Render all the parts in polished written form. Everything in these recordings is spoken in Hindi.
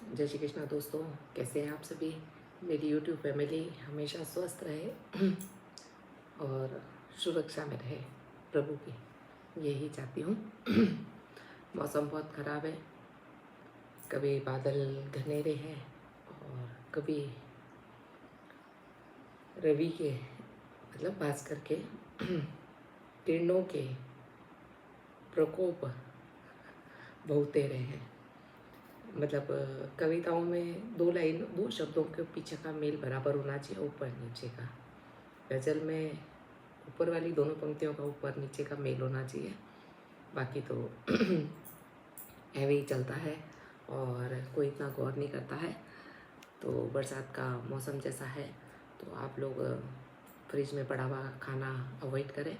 जय श्री कृष्णा दोस्तों, कैसे हैं आप सभी। मेरी यूट्यूब फैमिली हमेशा स्वस्थ रहे और सुरक्षा में रहे प्रभु की, यही चाहती हूँ। मौसम बहुत ख़राब है, कभी बादल घनेरे हैं और कभी रवि के मतलब भास्कर के किरणों के प्रकोप बहुत तेरे हैं। मतलब कविताओं में दो शब्दों के पीछे का मेल बराबर होना चाहिए, ऊपर नीचे का। गज़ल में ऊपर वाली दोनों पंक्तियों का ऊपर नीचे का मेल होना चाहिए, बाकी तो ऐवे ही चलता है और कोई इतना गौर नहीं करता है। तो बरसात का मौसम जैसा है तो आप लोग फ्रिज में पड़ा हुआ खाना अवॉइड करें।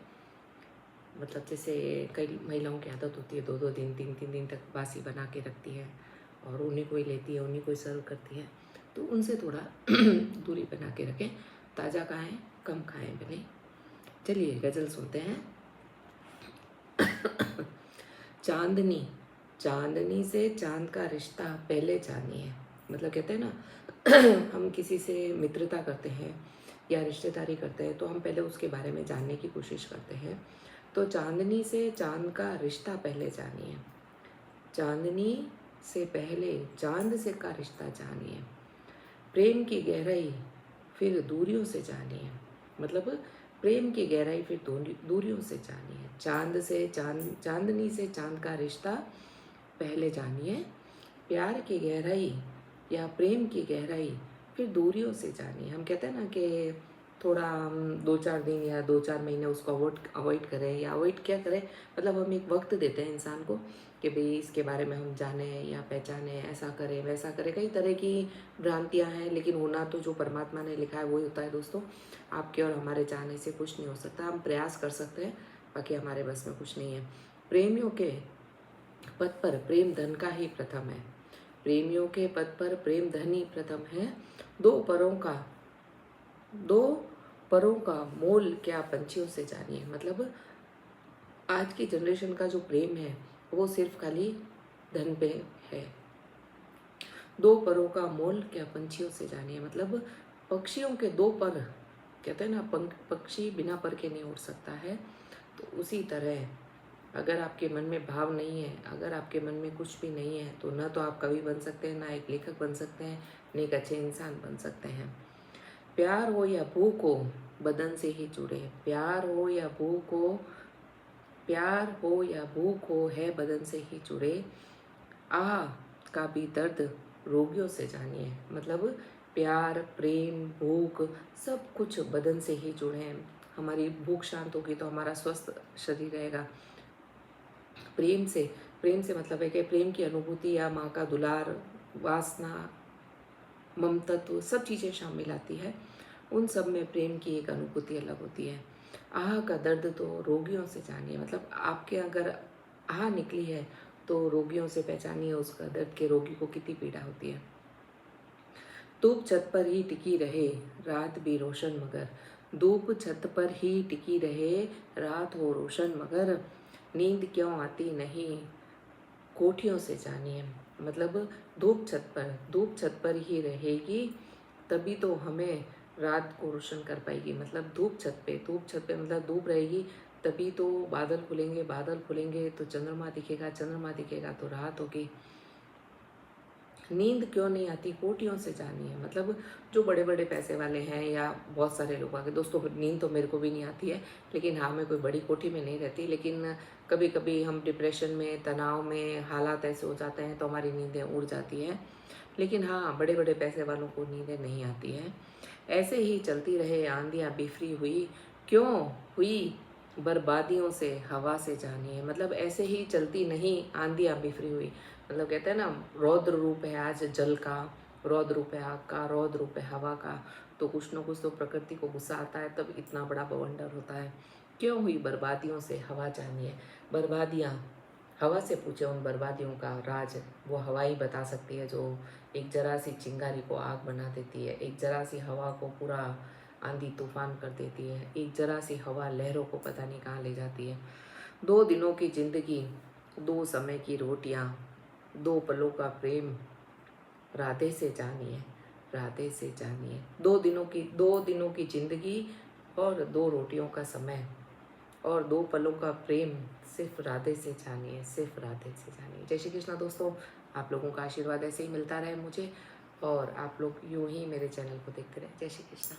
मतलब जैसे कई महिलाओं की आदत होती है 2-2 दिन 3-3 दिन तक बासी बना के रखती है और उन्हीं को ही लेती है, उन्हीं को ही सर्व करती है, तो उनसे थोड़ा दूरी बना के रखें। ताज़ा खाएं, कम खाएं भले। चलिए गज़ल सुनते हैं। चांदनी चांदनी से चांद का रिश्ता पहले जानिए। मतलब कहते हैं ना हम किसी से मित्रता करते हैं या रिश्तेदारी करते हैं तो हम पहले उसके बारे में जानने की कोशिश करते हैं। तो चांदनी से चांद का रिश्ता पहले जानिए। चांदनी से पहले चांद से का रिश्ता जानिए। प्रेम की गहराई फिर दूरियों से जानिए। मतलब प्रेम की गहराई फिर दूरियों से जानिए। चांदनी से चांद का रिश्ता पहले जानिए। प्यार की गहराई या प्रेम की गहराई फिर दूरियों से जानिए। हम कहते हैं ना कि थोड़ा हम 2-4 दिन या 2-4 महीने उसको अवॉइड करें या अवॉइड क्या करें, मतलब हम एक वक्त देते हैं इंसान को कि भाई इसके बारे में हम जानें या पहचानें, ऐसा करें वैसा करें। कई तरह की भ्रांतियां हैं, लेकिन होना तो जो परमात्मा ने लिखा है वही होता है दोस्तों। आपके और हमारे चाहने से कुछ नहीं हो सकता। हम प्रयास कर सकते हैं, बाकी हमारे बस में कुछ नहीं है। प्रेमियों के पद पर प्रेम धन का ही प्रथम है। प्रेमियों के पद पर प्रेम धन ही प्रथम है। दो परों का मोल क्या पंछियों से जानिए। मतलब आज की जनरेशन का जो प्रेम है वो सिर्फ खाली धन पे है। दो परों का मोल क्या पंछियों से जानिए। मतलब पक्षियों के दो पर, कहते हैं ना पक्षी बिना पर के नहीं उड़ सकता है, तो उसी तरह अगर आपके मन में भाव नहीं है, अगर आपके मन में कुछ भी नहीं है, तो न तो आप कवि बन सकते हैं, ना एक लेखक बन सकते हैं, न एक अच्छे इंसान बन सकते हैं। प्यार हो या भूख हो बदन से ही जुड़े। प्यार हो या भूख हो है बदन से ही जुड़े। आह का भी दर्द रोगियों से जानिए। मतलब प्यार, प्रेम, भूख सब कुछ बदन से ही जुड़े हैं। हमारी भूख शांत होगी तो हमारा स्वस्थ शरीर रहेगा। प्रेम से मतलब है कि प्रेम की अनुभूति या माँ का दुलार, वासना, ममतत्व सब चीज़ें शामिल आती है। उन सब में प्रेम की एक अनुभूति अलग होती है। आह का दर्द तो रोगियों से जानिए। मतलब आपके अगर आह निकली है तो रोगियों से पहचानिए उसका दर्द, के रोगी को कितनी पीड़ा होती है। धूप छत पर ही टिकी रहे रात भी रोशन मगर। धूप छत पर ही टिकी रहे रात हो रोशन मगर। नींद क्यों आती नहीं कोठियों से जानिए। मतलब धूप छत पर ही रहेगी तभी तो हमें रात को रोशन कर पाएगी। मतलब धूप छत पे मतलब धूप रहेगी तभी तो बादल खुलेंगे तो चंद्रमा दिखेगा तो रात होगी। नींद क्यों नहीं आती कोटियों से जानिए। मतलब जो बड़े बड़े पैसे वाले हैं या बहुत सारे लोग आगे, दोस्तों नींद तो मेरे को भी नहीं आती है, लेकिन हाँ मैं कोई बड़ी कोठी में नहीं रहती, लेकिन कभी कभी हम डिप्रेशन में, तनाव में, हालात ऐसे हो जाते हैं तो हमारी नींदें उड़ जाती हैं। लेकिन हाँ बड़े बड़े पैसे वालों को नींदें नहीं आती हैं। ऐसे ही चलती रहे आंधियाँ बिफरी हुई क्यों हुई बर्बादियों से हवा से जानिए। मतलब ऐसे ही चलती नहीं आंधियाँ बिफरी हुई। मतलब कहते हैं ना रौद्र रूप है आज जल का, रौद्र रूप है आग का, रौद्र रूप है हवा का, तो कुछ न कुछ तो प्रकृति को गुस्सा आता है तब इतना बड़ा बवंडर होता है। क्यों हुई बर्बादियों से हवा जानिए। बर्बादियाँ हवा से पूछे उन बर्बादियों का राज, वो हवा ही बता सकती है, जो एक जरा सी चिंगारी को आग बना देती है, एक जरा सी हवा को पूरा आंधी तूफान कर देती है, एक जरा सी हवा लहरों को पता नहीं कहाँ ले जाती है। 2 दिनों की जिंदगी, 2 समय की रोटियां, 2 पलों का प्रेम, राधे से जानिए, राधे से जानिए। 2 दिनों की ज़िंदगी और 2 रोटियों का समय और 2 पलों का प्रेम, सिर्फ राधे से जानिए, सिर्फ राधे से जानिए। जय श्री कृष्णा दोस्तों, आप लोगों का आशीर्वाद ऐसे ही मिलता रहे मुझे और आप लोग यूं ही मेरे चैनल को देखते रहे। जय श्री कृष्णा।